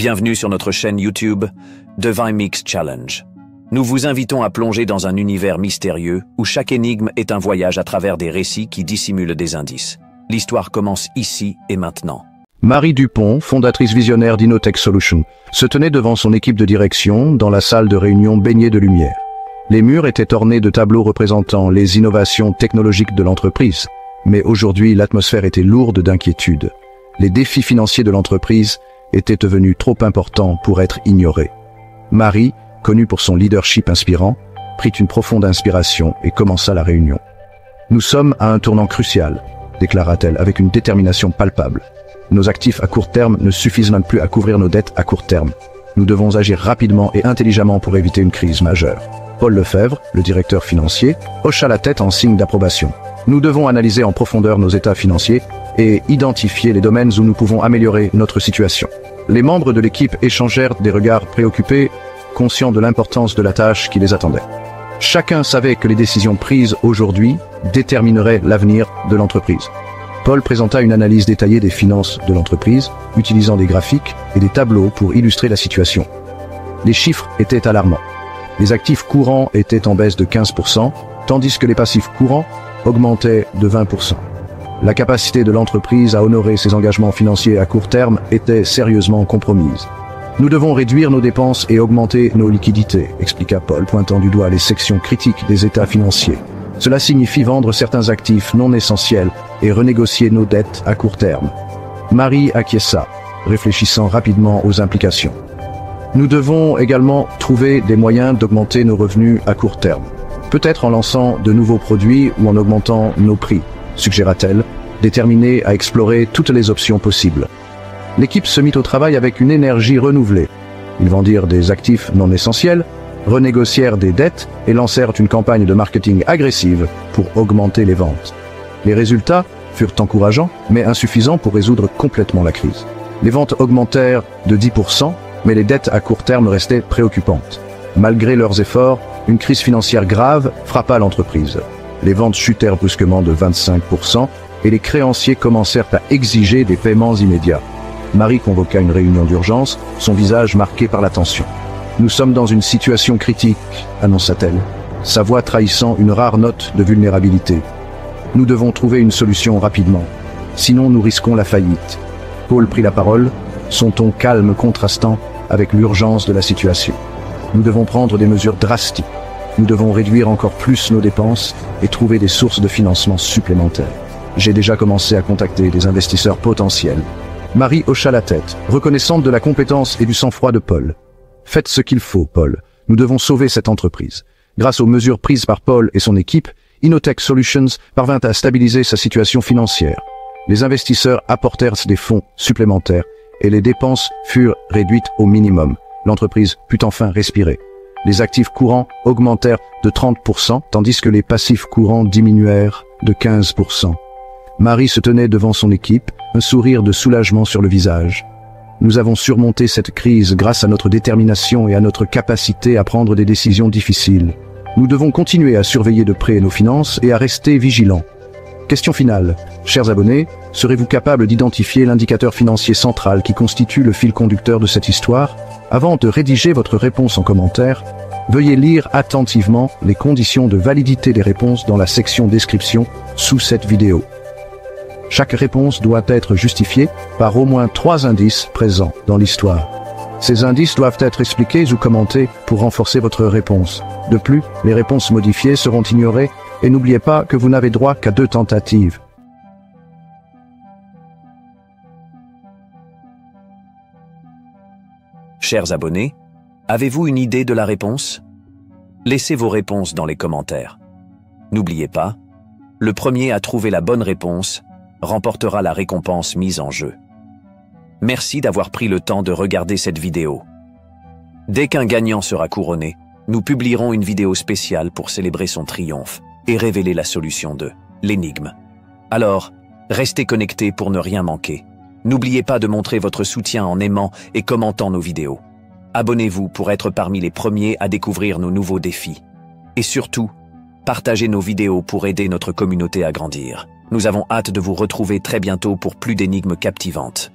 Bienvenue sur notre chaîne YouTube Divine Mix Challenge. Nous vous invitons à plonger dans un univers mystérieux où chaque énigme est un voyage à travers des récits qui dissimulent des indices. L'histoire commence ici et maintenant. Marie Dupont, fondatrice visionnaire d'Inotech Solutions, se tenait devant son équipe de direction dans la salle de réunion baignée de lumière. Les murs étaient ornés de tableaux représentant les innovations technologiques de l'entreprise. Mais aujourd'hui, l'atmosphère était lourde d'inquiétude. Les défis financiers de l'entreprise étaient devenus trop importants pour être ignorés. Marie, connue pour son leadership inspirant, prit une profonde inspiration et commença la réunion. « Nous sommes à un tournant crucial », déclara-t-elle avec une détermination palpable. « Nos actifs à court terme ne suffisent même plus à couvrir nos dettes à court terme. Nous devons agir rapidement et intelligemment pour éviter une crise majeure. » Paul Lefebvre, le directeur financier, hocha la tête en signe d'approbation. « Nous devons analyser en profondeur nos états financiers et identifier les domaines où nous pouvons améliorer notre situation. » Les membres de l'équipe échangèrent des regards préoccupés, conscients de l'importance de la tâche qui les attendait. Chacun savait que les décisions prises aujourd'hui détermineraient l'avenir de l'entreprise. Paul présenta une analyse détaillée des finances de l'entreprise, utilisant des graphiques et des tableaux pour illustrer la situation. Les chiffres étaient alarmants. Les actifs courants étaient en baisse de 15%, tandis que les passifs courants augmentaient de 20%. La capacité de l'entreprise à honorer ses engagements financiers à court terme était sérieusement compromise. « Nous devons réduire nos dépenses et augmenter nos liquidités », expliqua Paul, pointant du doigt les sections critiques des états financiers. « Cela signifie vendre certains actifs non essentiels et renégocier nos dettes à court terme. » Marie acquiesça, réfléchissant rapidement aux implications. « Nous devons également trouver des moyens d'augmenter nos revenus à court terme. Peut-être en lançant de nouveaux produits ou en augmentant nos prix, suggéra-t-elle, déterminée à explorer toutes les options possibles. L'équipe se mit au travail avec une énergie renouvelée. Ils vendirent des actifs non essentiels, renégocièrent des dettes et lancèrent une campagne de marketing agressive pour augmenter les ventes. Les résultats furent encourageants, mais insuffisants pour résoudre complètement la crise. Les ventes augmentèrent de 10%, mais les dettes à court terme restaient préoccupantes. Malgré leurs efforts, une crise financière grave frappa l'entreprise. Les ventes chutèrent brusquement de 25% et les créanciers commencèrent à exiger des paiements immédiats. Marie convoqua une réunion d'urgence, son visage marqué par la tension. « Nous sommes dans une situation critique », annonça-t-elle, sa voix trahissant une rare note de vulnérabilité. « Nous devons trouver une solution rapidement, sinon nous risquons la faillite. » Paul prit la parole, son ton calme contrastant avec l'urgence de la situation. « Nous devons prendre des mesures drastiques. Nous devons réduire encore plus nos dépenses et trouver des sources de financement supplémentaires. J'ai déjà commencé à contacter des investisseurs potentiels. » Marie hocha la tête, reconnaissante de la compétence et du sang-froid de Paul. « Faites ce qu'il faut, Paul. Nous devons sauver cette entreprise. » Grâce aux mesures prises par Paul et son équipe, Inotech Solutions parvint à stabiliser sa situation financière. Les investisseurs apportèrent des fonds supplémentaires et les dépenses furent réduites au minimum. L'entreprise put enfin respirer. Les actifs courants augmentèrent de 30%, tandis que les passifs courants diminuèrent de 15%. Marie se tenait devant son équipe, un sourire de soulagement sur le visage. « Nous avons surmonté cette crise grâce à notre détermination et à notre capacité à prendre des décisions difficiles. Nous devons continuer à surveiller de près nos finances et à rester vigilants. » Question finale. Chers abonnés, serez-vous capables d'identifier l'indicateur financier central qui constitue le fil conducteur de cette histoire? Avant de rédiger votre réponse en commentaire, veuillez lire attentivement les conditions de validité des réponses dans la section description sous cette vidéo. Chaque réponse doit être justifiée par au moins 3 indices présents dans l'histoire. Ces indices doivent être expliqués ou commentés pour renforcer votre réponse. De plus, les réponses modifiées seront ignorées et n'oubliez pas que vous n'avez droit qu'à 2 tentatives. Chers abonnés, avez-vous une idée de la réponse? Laissez vos réponses dans les commentaires. N'oubliez pas, le premier à trouver la bonne réponse remportera la récompense mise en jeu. Merci d'avoir pris le temps de regarder cette vidéo. Dès qu'un gagnant sera couronné, nous publierons une vidéo spéciale pour célébrer son triomphe et révéler la solution de l'énigme. Alors, restez connectés pour ne rien manquer. N'oubliez pas de montrer votre soutien en aimant et commentant nos vidéos. Abonnez-vous pour être parmi les premiers à découvrir nos nouveaux défis. Et surtout, partagez nos vidéos pour aider notre communauté à grandir. Nous avons hâte de vous retrouver très bientôt pour plus d'énigmes captivantes.